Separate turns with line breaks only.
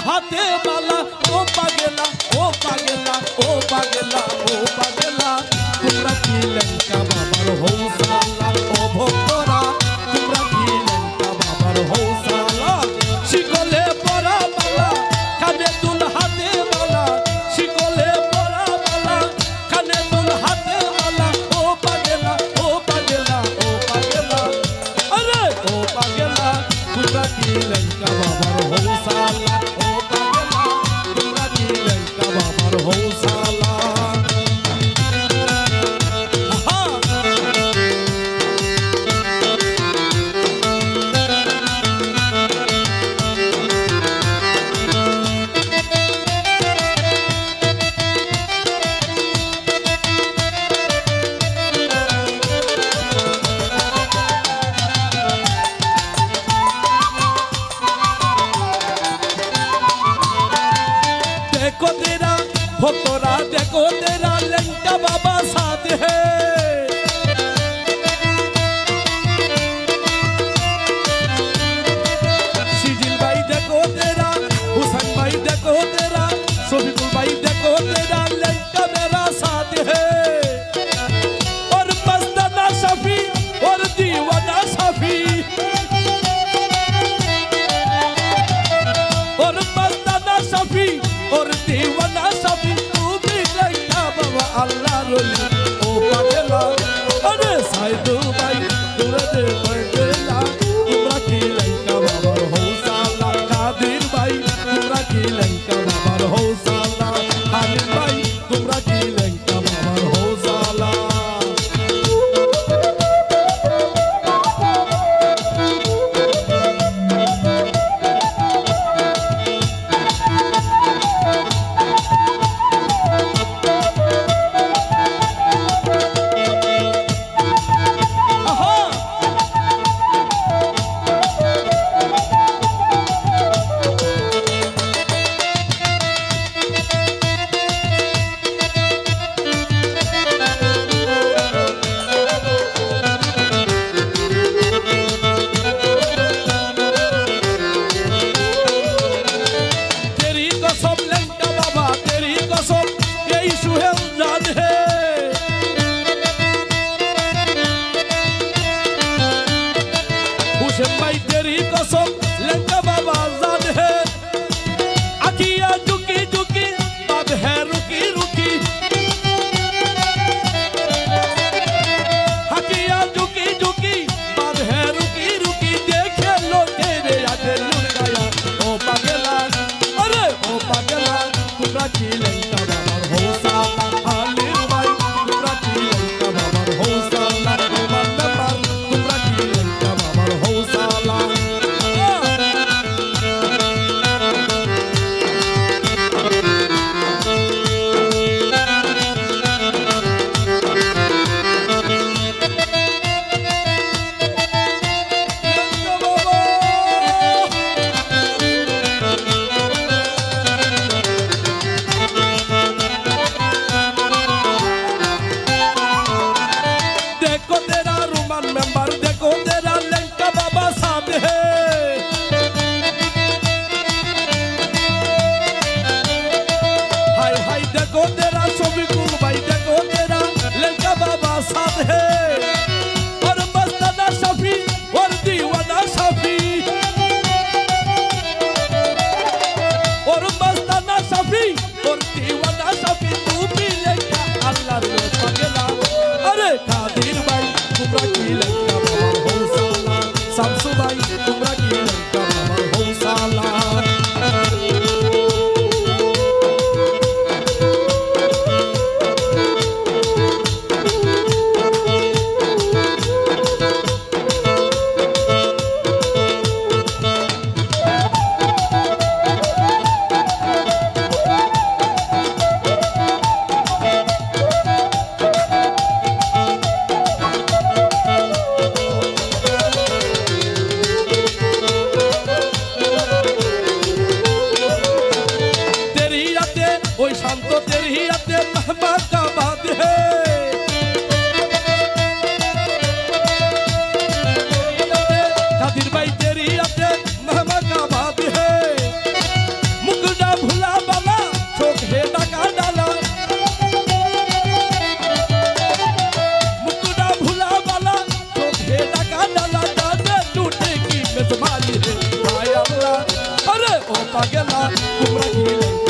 হাতে মালা ও পাগেলা ও পাগেলা ও পাগেলা ও পাগেলা তোমরা কি লঙ্কা বাবার হৌসালা ও ভক্তরা তোমরা কি লঙ্কা বাবার হৌসালা শিকলে পরা মালা কানে দুল হাতে মালা শিকলে পরা মালা কানে দুল হাতে মালা ও পাগেলা ও পাগেলা ও পাগেলা আরে ও পাগেলা তোমরা কি লঙ্কা বাবার হৌসালা ও পাগেলা তোমরা কি লঙ্কা বাবার হৌসালা देखो तेरा हो तोरा देखो तेरा लंका बाबा साथ है शिजिल भाई देखो तेरा हुसैन भाई देखो तेरा शफीकुल भाई देखो तेरा लंका मेरा साथ है और मस्ताना शफी और दीवाना शफी और मस्ताना शफी और दीवाना शफी तू भी लंका बाबा अल्लाह रोली ओ पागेला अरे साइदू भाई तुरे दे पागेला तुमरा की लंका बाबा हौसाला कादिर भाई तुमरा की लंका बाबा हौसाला हालिम भाई तुमरा की लंका बाबा हौसाला ও পাগেলা তোমরা কি লেঙ্কা